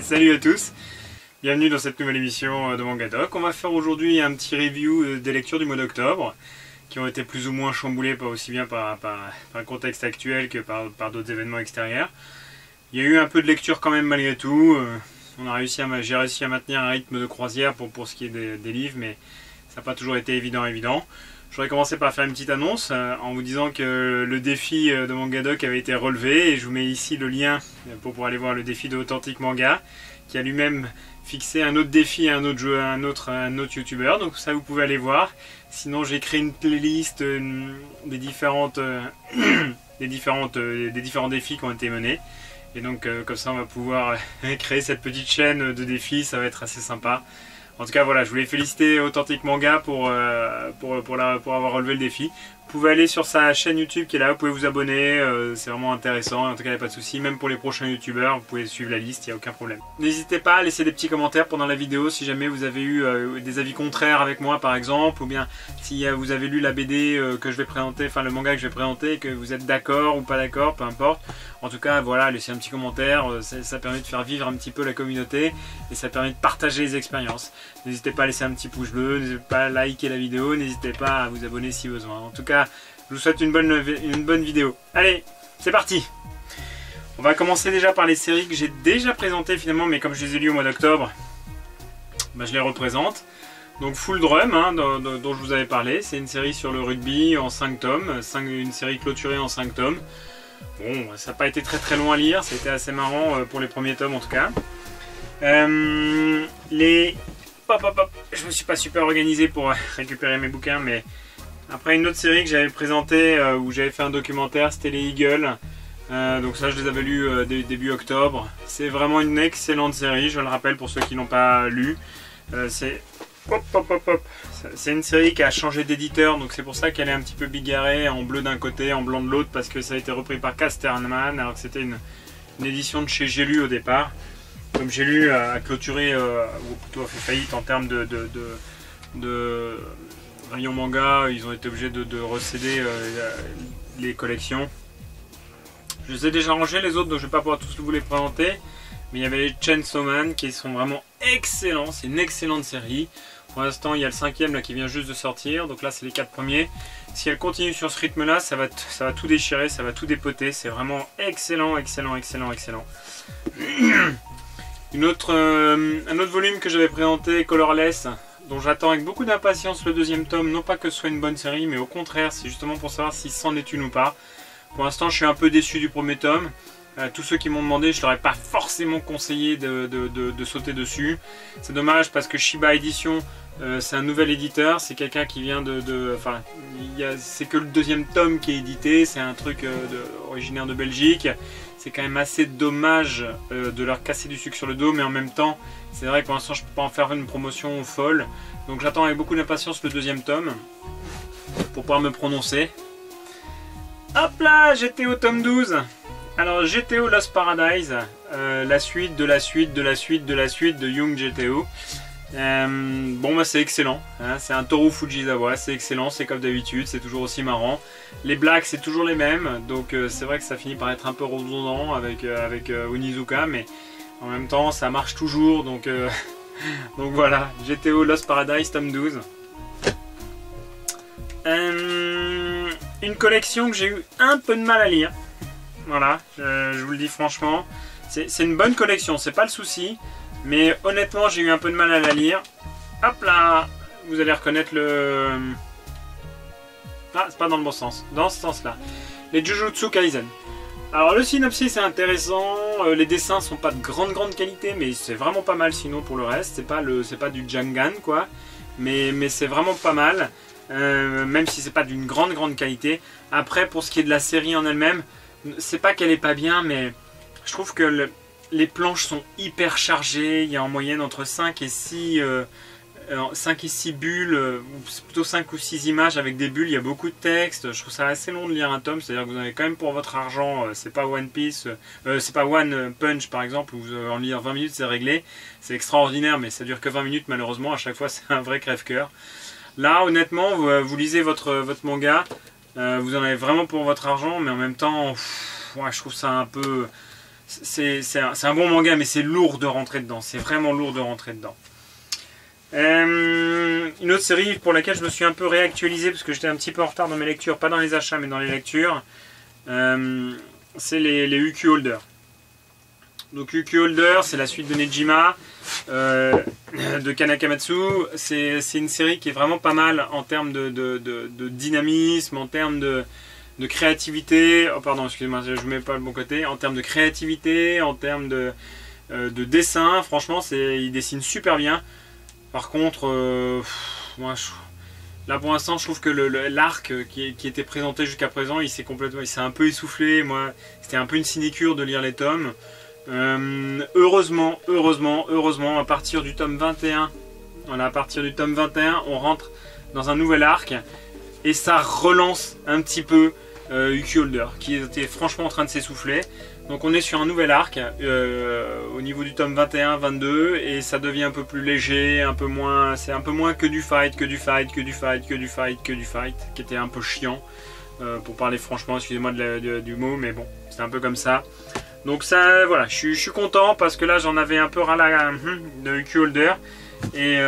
Salut à tous, bienvenue dans cette nouvelle émission de Mangadoc. On va faire aujourd'hui un petit review des lectures du mois d'octobre qui ont été plus ou moins chamboulées, pas aussi bien par le contexte actuel que par d'autres événements extérieurs. Il y a eu un peu de lecture quand même malgré tout. J'ai réussi à maintenir un rythme de croisière pour ce qui est des livres, mais ça n'a pas toujours été évident. Je voudrais commencer par faire une petite annonce en vous disant que le défi de Mangadoc avait été relevé et je vous mets ici le lien pour pouvoir aller voir le défi de Authentic Manga qui a lui-même fixé un autre défi à un autre youtubeur, donc ça vous pouvez aller voir. Sinon j'ai créé une playlist des différents défis qui ont été menés et donc comme ça on va pouvoir créer cette petite chaîne de défis, ça va être assez sympa. En tout cas voilà, je voulais féliciter Authentic Manga pour avoir relevé le défi. Vous pouvez aller sur sa chaîne YouTube qui est là, vous pouvez vous abonner, c'est vraiment intéressant, en tout cas il n'y a pas de souci, même pour les prochains youtubeurs, vous pouvez suivre la liste, il n'y a aucun problème. N'hésitez pas à laisser des petits commentaires pendant la vidéo si jamais vous avez eu des avis contraires avec moi par exemple, ou bien si vous avez lu la BD que je vais présenter, enfin le manga que je vais présenter et que vous êtes d'accord ou pas d'accord, peu importe. En tout cas voilà, laissez un petit commentaire, ça permet de faire vivre un petit peu la communauté et ça permet de partager les expériences. N'hésitez pas à laisser un petit pouce bleu, n'hésitez pas à liker la vidéo, n'hésitez pas à vous abonner si besoin. En tout cas, je vous souhaite une bonne vidéo. Allez, c'est parti! On va commencer déjà par les séries que j'ai déjà présentées finalement, mais comme je les ai lues au mois d'octobre, je les représente. Donc Full Drum, dont je vous avais parlé, c'est une série sur le rugby en 5 tomes, une série clôturée en 5 tomes. Bon, ça n'a pas été très long à lire, c'était assez marrant pour les premiers tomes en tout cas. Je me suis pas super organisé pour récupérer mes bouquins, mais après une autre série que j'avais présentée où j'avais fait un documentaire, c'était les Eagles. Donc ça je les avais lus début octobre. C'est vraiment une excellente série, je le rappelle pour ceux qui n'ont pas lu. C'est une série qui a changé d'éditeur, donc c'est pour ça qu'elle est un petit peu bigarrée, en bleu d'un côté, en blanc de l'autre, parce que ça a été repris par Casterman, alors que c'était une édition de chez J'ai lu au départ. Comme J'ai lu a clôturé, ou plutôt a fait faillite en termes de rayon manga, ils ont été obligés de recéder les collections. Je les ai déjà rangés les autres, donc je ne vais pas pouvoir tous vous les présenter. Mais il y avait les Chainsaw Man qui sont vraiment excellents, c'est une excellente série. Pour l'instant il y a le 5e là qui vient juste de sortir, donc là c'est les 4 premiers. Si elle continue sur ce rythme là, ça va tout déchirer, ça va tout dépoter, c'est vraiment excellent. Un autre volume que j'avais présenté, Colorless, dont j'attends avec beaucoup d'impatience le 2e tome, non pas que ce soit une bonne série, mais au contraire, c'est justement pour savoir si c'en est une ou pas. Pour l'instant, je suis un peu déçu du premier tome. Tous ceux qui m'ont demandé, je ne leur ai pas forcément conseillé de sauter dessus. C'est dommage parce que Shiba Edition, c'est un nouvel éditeur, c'est quelqu'un qui vient c'est que le 2e tome qui est édité, c'est un truc originaire de Belgique. C'est quand même assez dommage de leur casser du sucre sur le dos, mais en même temps, c'est vrai que pour l'instant, je ne peux pas en faire une promotion folle. Donc j'attends avec beaucoup d'impatience le 2e tome pour pouvoir me prononcer. Hop là, GTO tome 12. Alors GTO Lost Paradise, la suite de Young GTO. C'est excellent, hein, c'est un Toru Fujisawa, c'est excellent, c'est comme d'habitude, c'est toujours aussi marrant. Les blagues c'est toujours les mêmes, donc c'est vrai que ça finit par être un peu redondant avec Onizuka, mais en même temps ça marche toujours, donc voilà, GTO Lost Paradise tome 12. Une collection que j'ai eu un peu de mal à lire, voilà, je vous le dis franchement, c'est une bonne collection, c'est pas le souci. Mais honnêtement, j'ai eu un peu de mal à la lire. Hop là, vous allez reconnaître le... Ah, c'est pas dans le bon sens. Dans ce sens-là. Les Jujutsu Kaisen. Alors le synopsis est intéressant. Les dessins sont pas de grande qualité, mais c'est vraiment pas mal sinon pour le reste. C'est pas du Jangan quoi. Mais c'est vraiment pas mal. Même si c'est pas d'une grande qualité. Après, pour ce qui est de la série en elle-même, c'est pas qu'elle est pas bien, mais je trouve que les planches sont hyper chargées, il y a en moyenne entre 5 et 6 bulles, plutôt 5 ou 6 images avec des bulles, il y a beaucoup de texte, je trouve ça assez long de lire un tome, c'est-à-dire que vous avez quand même pour votre argent, c'est pas One Piece, c'est pas One Punch par exemple, où vous en lire 20 minutes c'est réglé, c'est extraordinaire mais ça dure que 20 minutes malheureusement, à chaque fois c'est un vrai crève-cœur. Là honnêtement, vous lisez votre manga, vous en avez vraiment pour votre argent, mais en même temps, ouais, je trouve ça un peu... c'est un bon manga, mais c'est lourd de rentrer dedans. C'est vraiment lourd de rentrer dedans. Une autre série pour laquelle je me suis un peu réactualisé parce que j'étais un petit peu en retard dans mes lectures, pas dans les achats mais dans les lectures, c'est les Uki Holder. Donc Uki Holder, c'est la suite de Nejima, de Kanakamatsu. C'est une série qui est vraiment pas mal en termes de dynamisme, en termes de créativité. Oh pardon, excusez-moi, je ne mets pas le bon côté. En termes de créativité, en termes de dessin, franchement, il dessine super bien. Par contre, là pour l'instant, je trouve que l'arc qui était présenté jusqu'à présent, il s'est un peu essoufflé. Moi, c'était un peu une sinécure de lire les tomes. Heureusement, à partir du tome 21, voilà, à partir du tome 21, on rentre dans un nouvel arc et ça relance un petit peu Uki Holder, qui était franchement en train de s'essouffler. Donc on est sur un nouvel arc au niveau du tome 21-22 et ça devient un peu plus léger, un peu moins, c'est un peu moins que du fight, qui était un peu chiant pour parler franchement, excusez-moi du mot, mais bon, c'est un peu comme ça. Donc ça, voilà, je suis content parce que là j'en avais un peu ras de Uki Holder et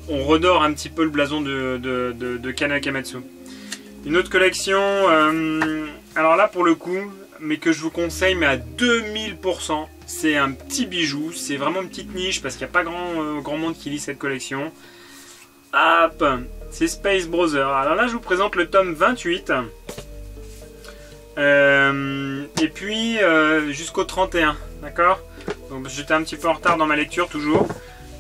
on redore un petit peu le blason de Kanakamatsu. Une autre collection, alors là pour le coup, mais que je vous conseille, mais à 2000%, c'est un petit bijou, c'est vraiment une petite niche parce qu'il n'y a pas grand monde qui lit cette collection. Hop, c'est Space Brothers. Alors là je vous présente le tome 28. Et puis jusqu'au 31, d'accord. Donc j'étais un petit peu en retard dans ma lecture toujours.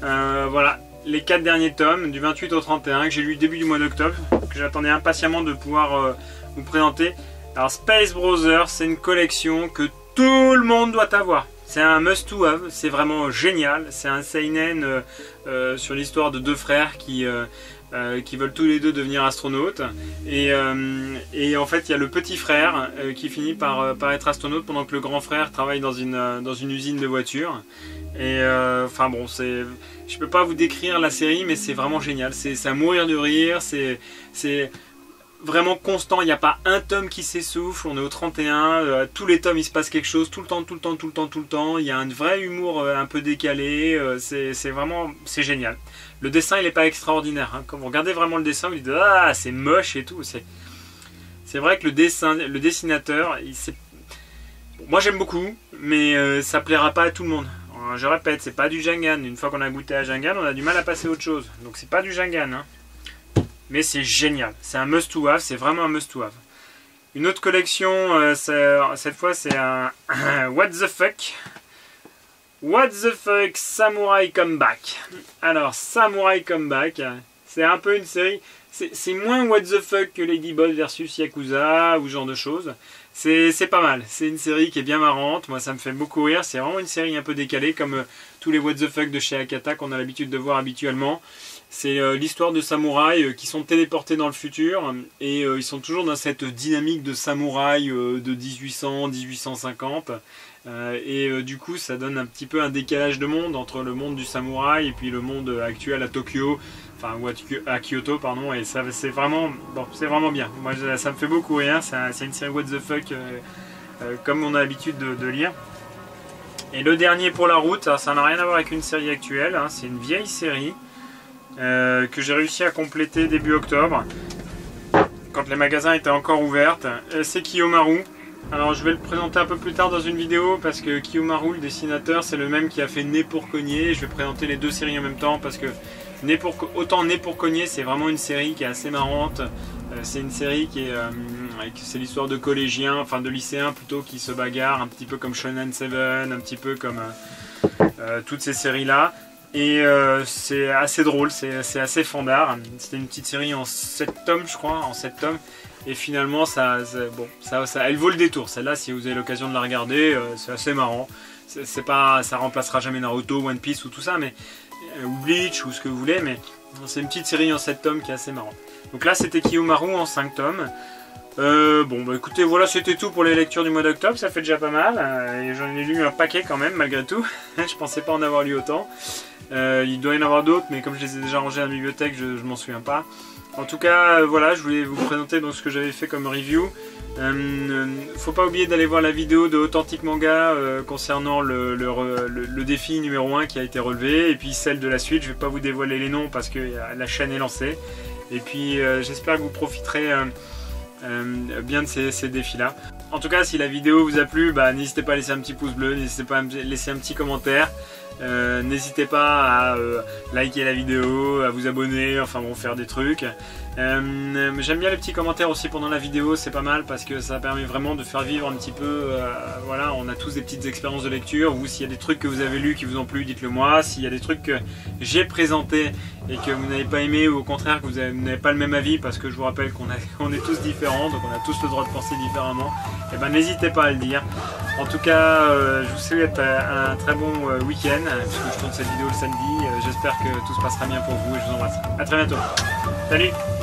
Voilà, les 4 derniers tomes du 28 au 31 que j'ai lu début du mois d'octobre, que j'attendais impatiemment de pouvoir vous présenter. Alors Space Brothers, c'est une collection que tout le monde doit avoir. C'est un must to have, c'est vraiment génial. C'est un seinen sur l'histoire de deux frères qui veulent tous les deux devenir astronautes. Et en fait, il y a le petit frère qui finit par être astronaute pendant que le grand frère travaille dans une usine de voitures. Et enfin bon, je peux pas vous décrire la série, mais c'est vraiment génial. C'est à mourir de rire, c'est vraiment constant, il n'y a pas un tome qui s'essouffle, on est au 31, tous les tomes il se passe quelque chose, tout le temps, il y a un vrai humour un peu décalé, c'est génial. Le dessin il n'est pas extraordinaire, hein. Quand vous regardez vraiment le dessin, vous dites ah c'est moche et tout, c'est vrai que le dessinateur, moi j'aime beaucoup, mais ça plaira pas à tout le monde. Je répète, c'est pas du Jangan, une fois qu'on a goûté à Jangan, on a du mal à passer à autre chose, donc c'est pas du Jangan, hein. Mais c'est génial, c'est un must to have, c'est vraiment un must to have. Une autre collection, cette fois c'est un What the fuck. What the fuck Samurai Comeback. Alors Samurai Comeback, c'est un peu une série, c'est moins what the fuck que Ladybug versus Yakuza ou ce genre de choses. C'est pas mal, c'est une série qui est bien marrante, moi ça me fait beaucoup rire, c'est vraiment une série un peu décalée comme tous les what the fuck de chez Akata qu'on a l'habitude de voir habituellement. C'est l'histoire de samouraïs qui sont téléportés dans le futur et ils sont toujours dans cette dynamique de samouraï de 1800-1850 et du coup ça donne un petit peu un décalage de monde entre le monde du samouraï et puis le monde actuel à Tokyo, enfin ou à Kyoto pardon, et ça c'est vraiment bien. Moi ça me fait beaucoup rire, c'est une série what the fuck comme on a l'habitude de lire. Et le dernier pour la route, ça n'a rien à voir avec une série actuelle, hein, c'est une vieille série. Que j'ai réussi à compléter début octobre quand les magasins étaient encore ouverts. C'est Kiyomaru. Alors je vais le présenter un peu plus tard dans une vidéo parce que Kiyomaru, le dessinateur, c'est le même qui a fait Né pour cogner. Je vais présenter les deux séries en même temps parce que autant Né pour cogner, c'est vraiment une série qui est assez marrante. C'est une série c'est l'histoire de collégiens, enfin de lycéens plutôt, qui se bagarrent un petit peu comme Shonen Seven, un petit peu comme toutes ces séries là. Et c'est assez drôle, c'est assez fandard. C'était une petite série en 7 tomes, je crois, en 7 tomes. Et finalement, elle vaut le détour. Celle-là, si vous avez l'occasion de la regarder, c'est assez marrant. Ça remplacera jamais Naruto, One Piece ou tout ça, mais ou Bleach ou ce que vous voulez, mais c'est une petite série en 7 tomes qui est assez marrante. Donc là, c'était Kiyomaru en 5 tomes. Bon bah écoutez, voilà, c'était tout pour les lectures du mois d'octobre, ça fait déjà pas mal. Et j'en ai lu un paquet quand même, malgré tout. Je pensais pas en avoir lu autant. Il doit y en avoir d'autres, mais comme je les ai déjà rangés à la bibliothèque, je m'en souviens pas. En tout cas, voilà, je voulais vous présenter donc ce que j'avais fait comme review. Faut pas oublier d'aller voir la vidéo de Authentic Manga concernant le défi numéro 1 qui a été relevé, et puis celle de la suite. Je vais pas vous dévoiler les noms parce que la chaîne est lancée. Et puis j'espère que vous profiterez bien de ces défis là. En tout cas, si la vidéo vous a plu, n'hésitez pas à laisser un petit pouce bleu, n'hésitez pas à me laisser un petit commentaire. N'hésitez pas à liker la vidéo, à vous abonner, enfin bon, faire des trucs. J'aime bien les petits commentaires aussi pendant la vidéo, c'est pas mal parce que ça permet vraiment de faire vivre un petit peu, voilà, on a tous des petites expériences de lecture. Vous, s'il y a des trucs que vous avez lus qui vous ont plu, dites-le moi. S'il y a des trucs que j'ai présentés et que vous n'avez pas aimé, ou au contraire que vous n'avez pas le même avis, parce que je vous rappelle qu'on est tous différents, donc on a tous le droit de penser différemment, et n'hésitez pas à le dire. En tout cas, je vous souhaite un très bon week-end, puisque je tourne cette vidéo le samedi. J'espère que tout se passera bien pour vous et je vous embrasse. A très bientôt. Salut!